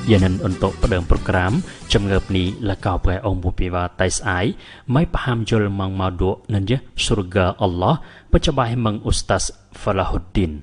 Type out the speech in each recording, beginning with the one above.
Yanan untuk pedang program Jamngap ni lakau pai ong bupiwa tais ai mai paham jol mang madu nanja surga Allah pecabai mang Ustaz Falahuddin.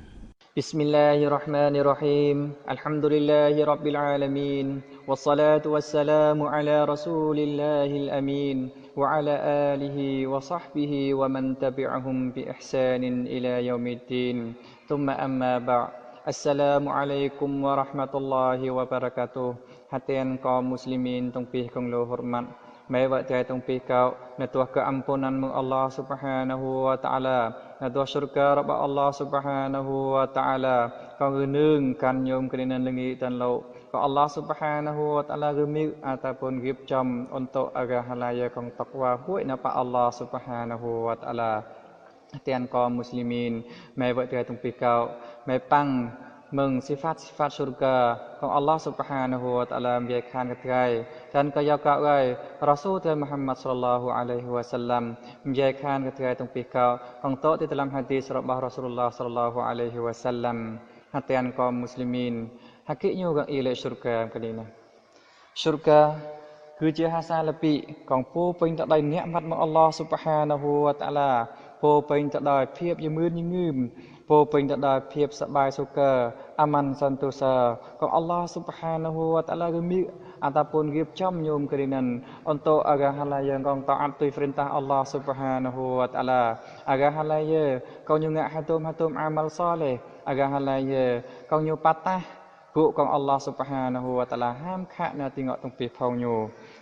Bismillahirrahmanirrahim. Alhamdulillahirabbil alamin. Wassalatu wassalamu ala Rasulillahil amin wa ala alihi wa sahbihi wa man tabi'ahum bi ihsanin ila yaumiddin. Thumma amma ba'. Assalamualaikum warahmatullahi wabarakatuh. Hatian kaum muslimin tong pih kong lo hormat. Mai wa tai tong pih kau natuah keampunanmu Allah Subhanahu wa taala. Natuah syurga rabba Allah Subhanahu wa taala. Kau geneung kan nyom kerinan lengi dan lau. Kau Allah Subhanahu wa taala gemik ataupun gip jam untuk agak halaya kong takwa buat napa Allah Subhanahu wa taala. Hatian kaum muslimin mai buat dia tung pikau mai pang meng sifat-sifat syurgaของ Allah Subhanahu wa taala មានខានកត្រៃdanក៏យកកៅRasul Muhammad sallallahu alaihi wasallam មានខានកត្រៃtung pikau ของโตที่ dalam hadisរបស់ Rasulullah sallallahu alaihi wasallam hatian kaum muslimin hakiknya kang ile syurga kali ini syurga គឺជាហាសាលពីของผู้ពេញទៅដោយនិម័តរបស់ Allah Subhanahu wa taala ពោពេញទៅដោយភាពយឺនញឹមពោពេញទៅដោយភាពសប្បាយសុខអាម៉ាន់សន្ទុសាของ Allah Subhanahu wa taala gemik ataupunរៀបចំញោមគ្រីនិន untuk agak halaya yang taat tu perintah Allah Subhanahu wa taala agak halaya kau nyungak hatum amal soleh agak halaya kau nyu patah buของ Allah Subhanahu wa taala ห้ามขะนะติงอตรงปีพองอยู่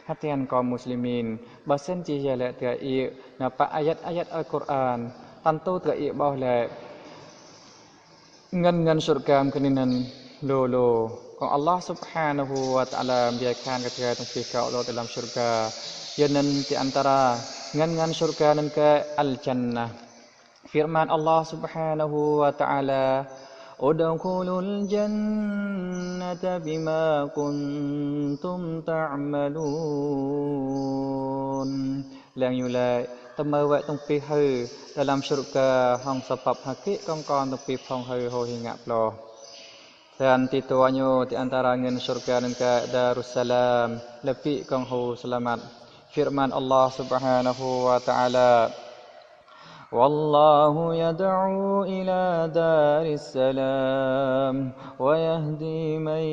hatian kaum muslimin បើសិនជាយលៈត្រអ៊ីណបអាយ៉ាត់អល់កុរអានតាន់តូត្រអ៊ីបោះលែngan syurga keninan loของ Allah Subhanahu wa taala មានខានកត្រៃទាំងពីរកោdalam syurga yanan di antara ngan syurga nan ke al jannah firman Allah Subhanahu wa taala udkhulul jannata bima kuntum ta'malun lang yulai tamawa tong pi hư dalam syurga hong sebab hakik kong kon tong pi phong hư ho hingap lo dan tituanyo di antara ngan syurga dan ke Darussalam lebih kong ho selamat firman Allah Subhanahu wa taala والله يدعو إلى دار السلام ويهدي من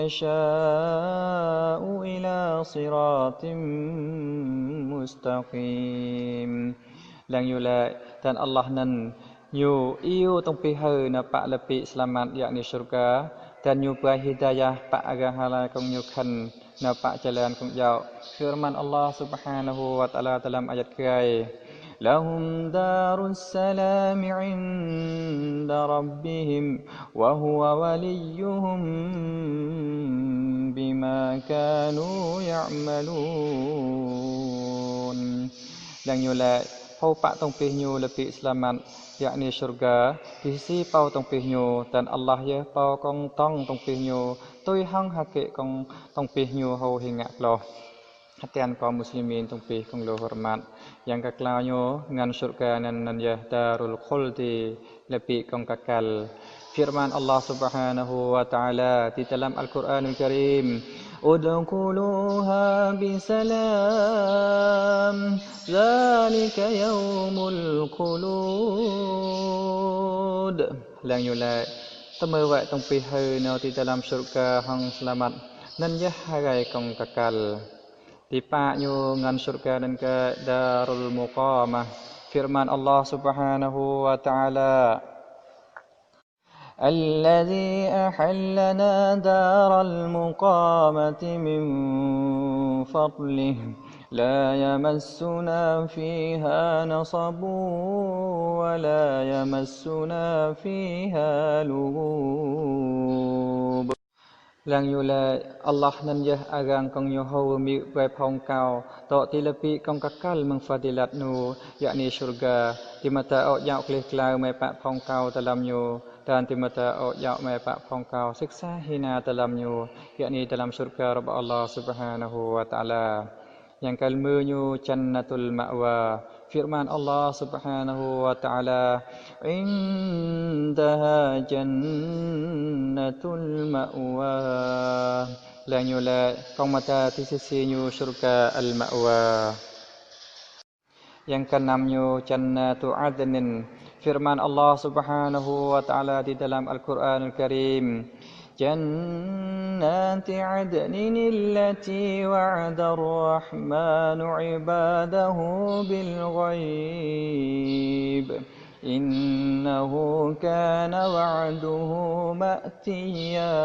يشاء إلى صراط مستقيم lang yulai dan Allah nan nyu iu tong pi hư na pak lepi selamat yakni syurga dan nyu pai hidayah pak agak halal kong nyu khan na pak jalan kong jau firman Allah Subhanahu wa taala dalam ayat kai lahum darus salam 'inda rabbihim wa huwa waliyuhum bima kanu ya'malun lang yulai pau pak tong pih nyu lepi selamat yakni syurga kisi pau tong pih nyu dan Allah ye pau kong tong pih nyu tui hang hakik kong tong pih nyu ho hingak loh hatian kaum muslimin tong pih kong lo hormat yang kekelaunya ngan syurga nan ya darul khuldi lebih kong kekal firman Allah Subhanahu wa taala di dalam Al-Qur'anul Karim udkhuluha bisalam zalika yaumul khulud lang yulai temewa tong pi hư no di dalam syurga hang selamat nan ya harai kong kekal dipaknyo ngan syurga dan ke darul muqamah firman Allah Subhanahu wa taala alladzi ahallana daral muqamati min fadlihi la yamassuna fiha nasabun wa la yamassuna fiha lughub lang yulai Allah nan yah agang kong nyo ho mi bai phong kau to ti lepi kong kakal mang fadilat nu yakni syurga di mata ok yauk kleh klau mai pak phong kau dalam nyo dan di mata ok yauk mai pak phong kau siksa hina dalam nyo yakni dalam syurga rabb Allah Subhanahu wa taala yang kalmunyo jannatul ma'wa firman Allah Subhanahu wa taala indaha jannatul ma'wa dan yula kong mata di sisinya surga al-ma'wa. Yang keenamnya jannatu adnin. Firman Allah Subhanahu wa taala di dalam Al-Qur'anul Karim, jannati adnin allati wa'ada ar-rahmanu 'ibadahu bil ghaib. Innahu kana wa'duhu ma'tiya.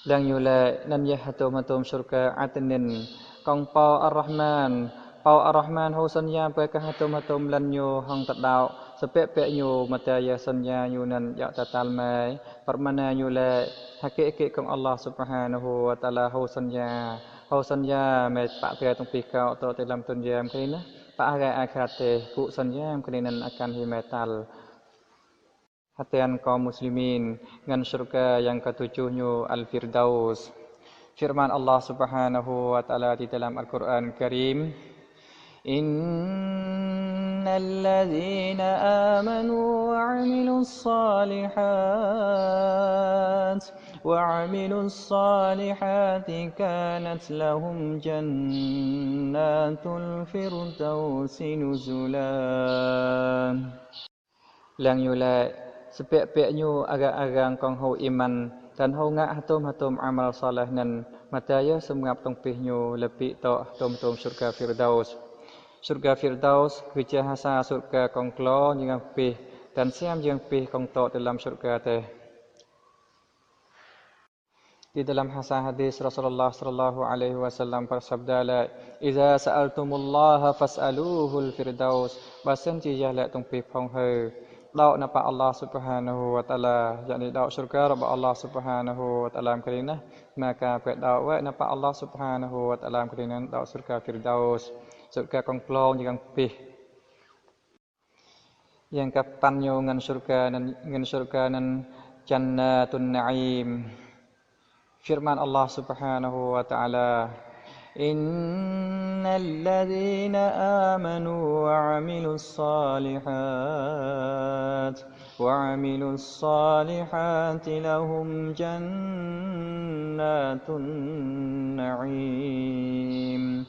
Lang yula nan yahtum surga adnin kong pau ar-rahman. Pau ar-rahman ho sanya pe ka hatum lan nyo hong tadau sepek nyo mata ya sanya nyo nan ya tatal mai permana nyo le hakik kong Allah Subhanahu wa taala ho sanya mai pak ke tong pikau to dalam tunjam kini pak agai akate ku sanya kini nan akan himetal hatian kaum muslimin ngan surga yang ketujuhnya al-firdaus. Firman Allah Subhanahu wa taala di dalam Al-Qur'an Karim, innal ladzina amanu wa 'amilus salihati kanat lahum jannatul firdausi nuzulan. Lang yula sepek-peknya agak-agak kong ho iman dan ho ngak hatum amal saleh nan mataya semngap tong pihnya lebih tok hatum surga firdaus. Surga firdaus kerja hasa surga kong klo jangan pih dan siam jangan pih kong tok dalam surga teh. Di dalam hadis Rasulullah sallallahu alaihi wasallam bersabda la idza sa'altumullaha fas'aluhul firdaus basen ci jala tong pih phong he dau napa Allah Subhanahu wa taala yakni dau surga rabba Allah Subhanahu wa taala kerana maka pe dau wa napa Allah Subhanahu wa taala kerana dau surga firdaus surga kong plong jangan pih yang kapannya ngan surga nan jannatun na'im. Firman Allah Subhanahu wa taala, innal ladzina amanu wa 'amilus salihati lahum jannatun na'im.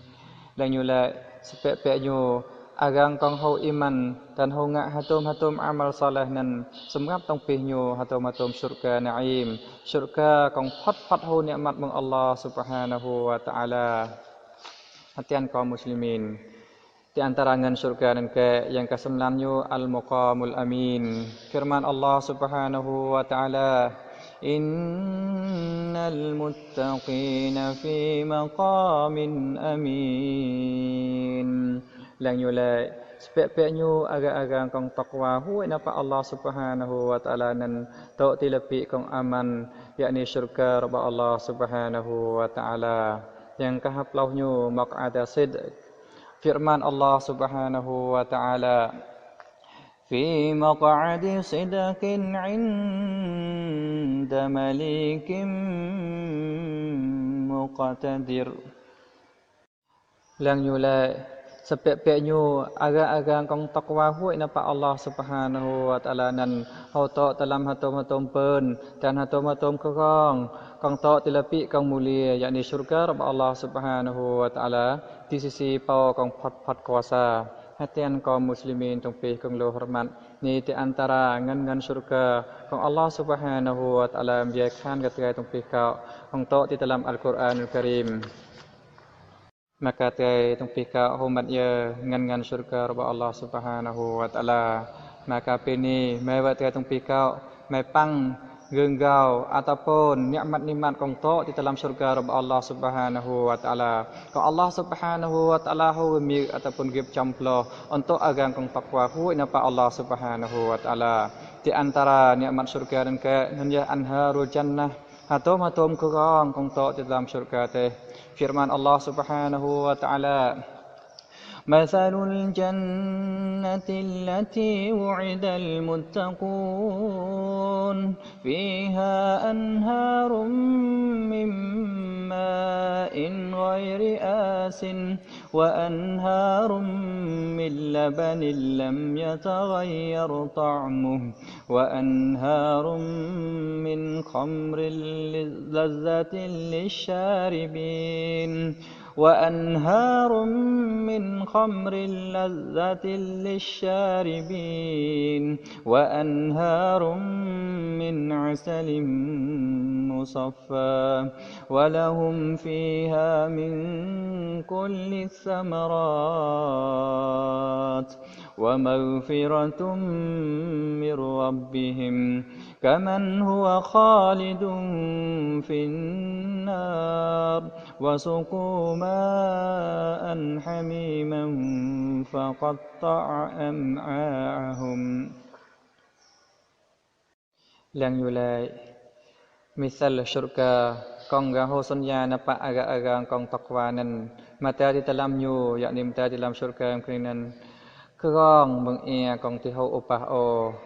Dan yula sepek-peknya agang kong ho iman dan ho ngak hatum amal saleh nan semngap tong pihnya hatum surga na'im. Surga kong pat ho nikmat meng Allah Subhanahu wa taala. Hatian kaum muslimin. Di antara ngan surga dan ke yang ke-9 al-muqamul amin. Firman Allah Subhanahu wa taala, innal muttaqina fi maqamin amin. Lang yula sepek-peknya agak-agak kong takwa huwai napa Allah Subhanahu wa taala nan tok tilepi kong aman yakni syurga rabba Allah Subhanahu wa taala yang kahaplauhnya maq'ada sidq. Firman Allah Subhanahu wa taala, fi maq'adi sidqin 'inda malikin muqtadir. Lang yula sepek-peknya agak-agak kong takwa huwai napa Allah Subhanahu wa taala nan hau tok dalam hatum pen dan hatum kerang kong tok tilapi kong mulia yakni syurga rabba Allah Subhanahu wa taala di sisi pau kong pat kuasa. Hatian kaum muslimin tong pih kong lo hormat ni di antara ngan syurga kong Allah Subhanahu wa taala biarkan ketika tong pih kong tok di dalam Al-Qur'anul Karim. Maka tay tong pika hormat ya ngan syurga rabba Allah Subhanahu wa taala. Maka pini mai wa tay tong pika mai pang genggau ataupun nikmat-nikmat kong tok di dalam syurga rabba Allah Subhanahu wa taala. Kong Allah Subhanahu wa taala hu mi ataupun gib camplo untuk agang kong takwa hu napa Allah Subhanahu wa taala. Di antara nikmat syurga dan ke nanya anharul jannah hatum kerang kong tok di dalam syurga teh. Firman Allah Subhanahu wa taala, mathalul jannati allati wu'idal muttaqun fiha anharum min ma'in ghairi asin وأنهار من لبن لم يتغير طعمه وأنهار من خمر لذة للشاربين وأنهار من خمر لذة للشاربين وأنهار من عسل مصفى ولهم فيها من كل الثمرات ومغفرة من ربهم كمن هو خالد في النار وسقوا ماء حميما فقطع أمعاءهم ឡើងយូឡៃ misal syurga kong gaho sunya napa aga-aga kong takwanan mata di dalam nyu yakni mata di dalam syurga kerinan kerong mengia kong tihau upah o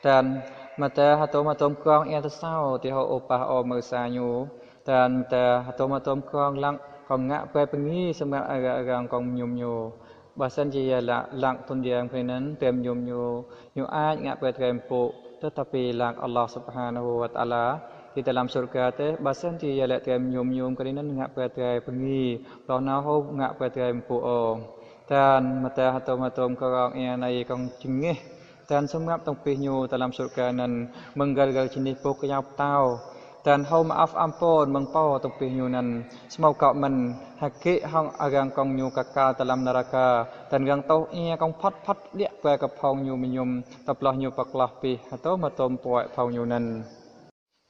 dan mata hatom kong ia tersau tihau upah o mersanyu dan mata hatom kong lang kong ngak pai pengi sembat aga-aga kong nyum-nyu basan jia lang tun dia kerinan tem nyum-nyu nyu aj ngak pai trempu tetapi lang Allah Subhanahu wa taala di dalam syurga teh basan dia lek tem nyum-nyum kerinan ngak pai trai pengi lo na ho ngak pai trai empu o dan mata hatom kerong ia nai kong jengih dan semap tongpih nyu dalam syurga nan menggal-gal jenis pok yang tau dan hau maaf ampun mengpau tongpih nyu nan semoga men hakik hang agang kong nyu kakal dalam neraka dan gang tau ia kong pat liak pai ka phong nyu menyum taplah nyu paklah pih atau matom puak phong nyu nan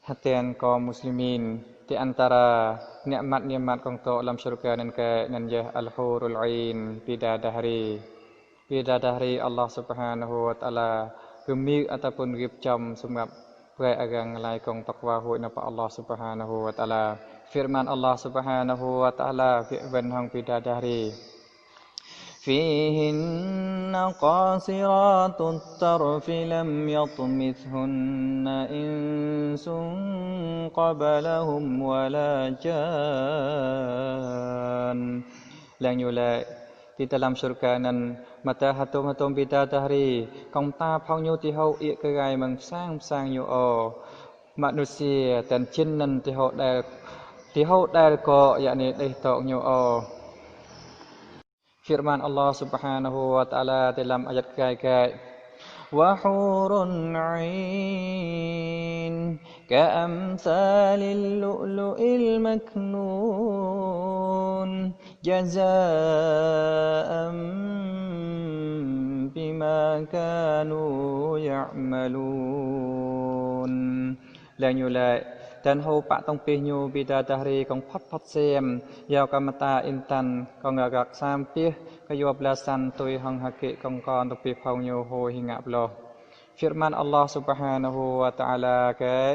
hatian kaum muslimin di antara nikmat-nikmat kong to dalam syurga nan ke nan jah al-hurul ain bidadari Allah Subhanahu wa taala gemik ataupun rib jam semap pai agang lai kong takwa hu napa Allah Subhanahu wa taala firman Allah Subhanahu wa taala fi ban hang bidadari فيهن قاصرات الطرف لم يطمثهن إنس قبلهم ولا جان ឡើងយូឡៃ di dalam syurga nan mata hatom bidadari kong ta phong nyu ti hau ia kerai sang nyu o manusia dan jin nan ti hau dal ko yakni deh tok nyu o firman Allah Subhanahu wa taala dalam ayat kai wa hurun 'ain ka'amsalil lu'lu'il maknun jazaa'an bima kanu ya'malun ឡើងយូឡៃ dan ho pak tong pih nyu bidadari kong pat sem yau kamata intan kong agak sampih kayu belasan tui hang hakik kong kon tong pih phau nyu ho hingak bloh firman Allah Subhanahu wa taala ke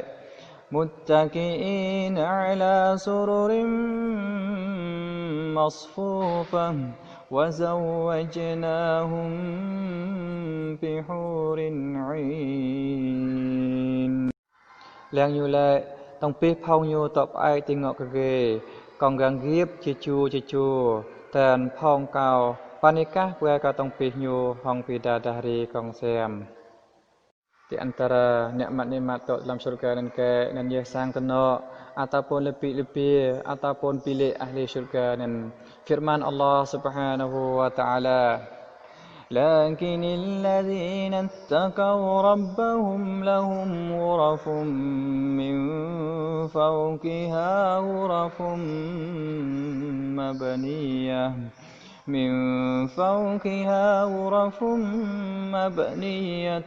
muttaqiin ala sururin masfufah wa zawwajnahum bihurin 'ain ឡើងយូឡៃ tong pih phau nyu top ai tingok kege kong gang giep cicu dan phong kau panikah pue ka tong pih nyu hong bidadari kong sem di antara nikmat-nikmat tok dalam syurga nan ke nan ye sang tenok ataupun lebih ataupun pilih ahli syurga nan firman Allah Subhanahu wa taala لكن الذين اتقوا ربهم لهم غرف من فوقها غرف مبنية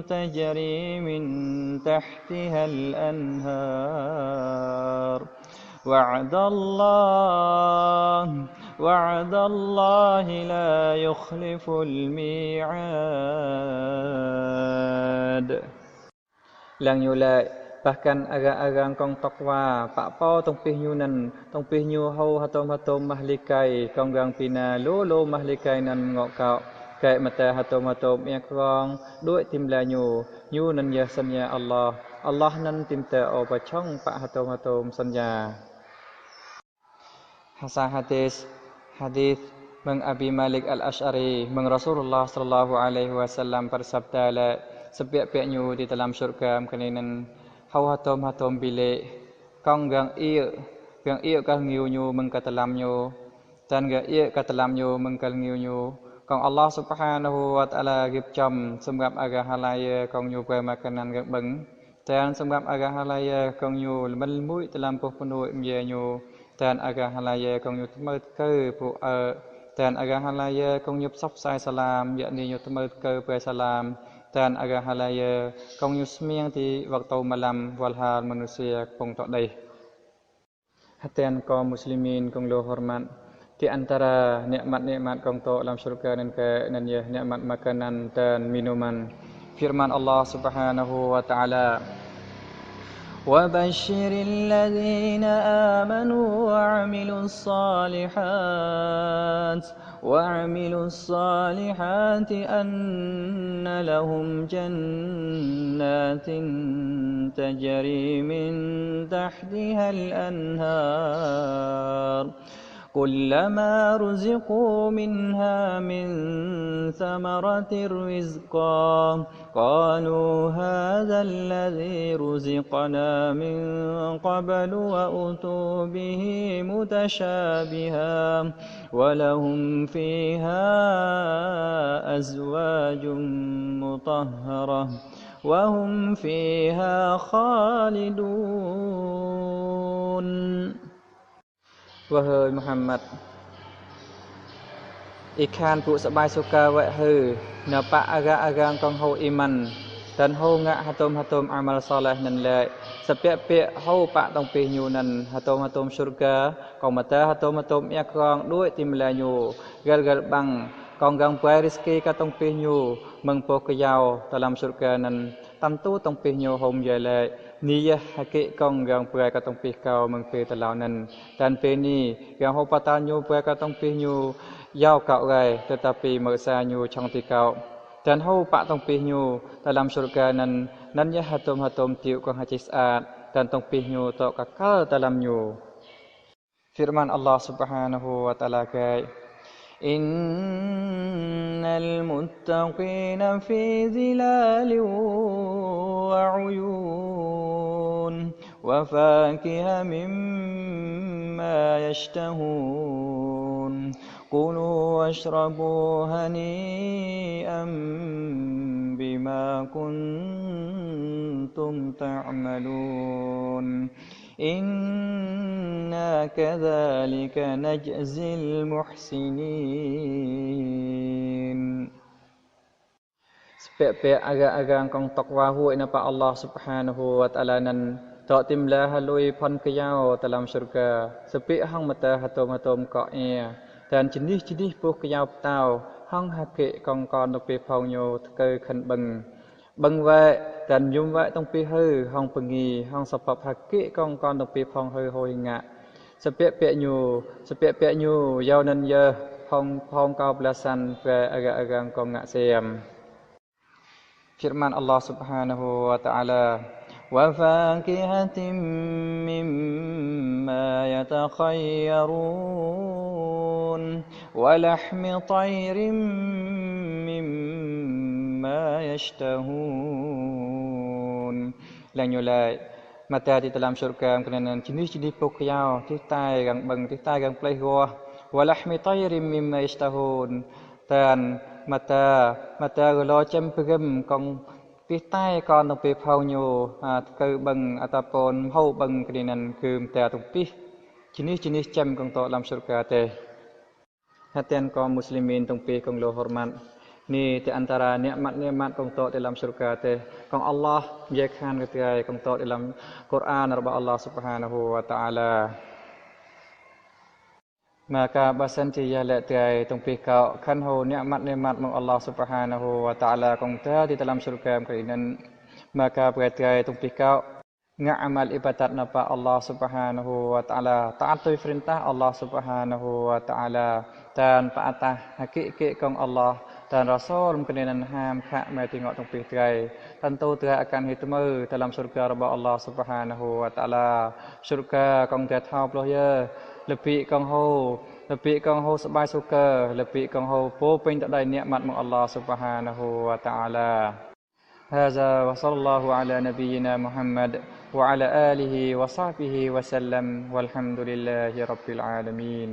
تجري من تحتها الأنهار وعد الله لا يخلف الميعاد ឡើងយូឡៃ bahkan agak-agak kong takwa pak pau tong pih nyu nan tong pih nyu hau hatom mahlikai kong gang pina lo mahlikai nan ngok kau kai mata hatom ya kong duit timla nyu nan ya sanya Allah nan timta o pa chong pak hatom sanya hasa hadis Hadis Mang Abi Malik Al-Asy'ari, Mang Rasulullah sallallahu alaihi wasallam bersabda la sepiak-piaknya di dalam syurga kenan hau hatom bilik kong gang ia kal ngiu meng ka dalamnya dan ga ia ka dalamnya meng kal ngiu kong Allah Subhanahu wa taala gib chom សម្រាប់អាកាសឡាយកងញូប្រើមកណានកបឹងតែសម្រាប់អាកាសឡាយកងញូមិនមួយតឡាំពុះពនួយមៀញូតែអាកាសឡាយកងញូថ្មើកើពុតែអាកាសឡាយកងញូផ្សព្វផ្សាយសាឡាមយនីញូថ្មើកើព្រះសាឡាមតែអាកាសឡាយកងញូស្មៀងទីវកតោមឡាំវលហាលមនុស្សយពងតដៃhatian kaum muslimin kong lo hormat di antara nikmat-nikmat kong to dalam syurga dan ya nikmat makanan dan minuman firman Allah Subhanahu wa taala wa basyiril ladzina amanu wa 'amilus salihati anna lahum jannatin tajri min tahtiha al-anhar كلما رزقوا منها من ثمرة رزقا قالوا هذا الذي رزقنا من قبل وأتوا به متشابها ولهم فيها أزواج مطهرة وهم فيها خالدون Wahai Muhammad ikan pu sabai suka wa hu napa aga-agang kong ho iman dan ho ngak hatom amal soleh nan le sepiak-piak ho pak tong pi nyu nan hatom syurga kong mata hatom ya kong duit tim la nyu gal bang kong gang pai rezeki ka tong pi nyu mengpo ke yau dalam syurga nan tentu tong pi nyu hom ye le niyah hakik kong gang pai ka tong pi kau mengpe talau nan dan pe ni gang ho patanyu pai ka tong pi nyu yau kau gai tetapi mersa nyu chong ti kau dan ho pak tong pi nyu dalam syurga nan ya hatom tiu kong haji saat dan tong pi nyu tok kakal dalam nyu firman Allah Subhanahu wa taala gai innal muttaqina fi zilalin wa 'uyun wa fakiha mimma yashtahun qulu washrabu hani'an bima kuntum ta'malun Inna kadzalika najzil muhsinin. Sepiak-piak agak-agak kong takwa huwag na pa Allah subhanahu wa ta'ala nan tak timlah halui pan kayau dalam syurga. Sepiak hang mata hatom-hatom ka'ia. Dan jenis-jenis puh kayau tau hang hakik kong kon nupi paunyo ke kan beng. Beng wai dan yum wai tong pi hư hong pengi hong sapap hakik kong kon tong pi phong hư hoi ngak. Sepiak-piak nyu yau nan ye hong kau belasan ve agak-agak kong ngak siam. Firman Allah Subhanahu wa ta'ala wa fakihatin mimma yatakhayyarun wa lahmi tayrin mimma yashtahun. Lanjulai mata di dalam syurga kerana jenis-jenis pokok titai gang beng titai gang play goh wa lahmi tayrin mimma yashtahun dan mata gelo cem pegem kong titai kon tong pi phau nyu ke beng ataupun hau beng kedinan ke mata tong pi jenis-jenis cem kong to dalam syurga teh. Hatian kaum muslimin tong pi kong lo hormat ni di antara nikmat-nikmat kong to dalam syurga teh kong Allah menjadikan ketika kong to dalam Quran arba Allah Subhanahu wa ta'ala. Maka basan dia let tiai tong pi kau kan ho nikmat-nikmat mong Allah Subhanahu wa ta'ala kong ta di dalam syurga kalian maka bertiai tong pi kau ngamal ibadat napa Allah Subhanahu wa ta'ala taat tu perintah Allah Subhanahu wa ta'ala dan paatah hakik kong Allah dan Rasul berkenan ham hak mai tengok tong pih terai tentu terai akan hitmu dalam surgaរបស់ Allah Subhanahu wa taala surga kong dia thau ploh ya lebih kong ho sebai suka lebih kong ho po pein tak dai nikmat mu Allah Subhanahu wa taala هذا وصلى الله على نبينا محمد وعلى آله وصحبه وسلم والحمد لله رب العالمين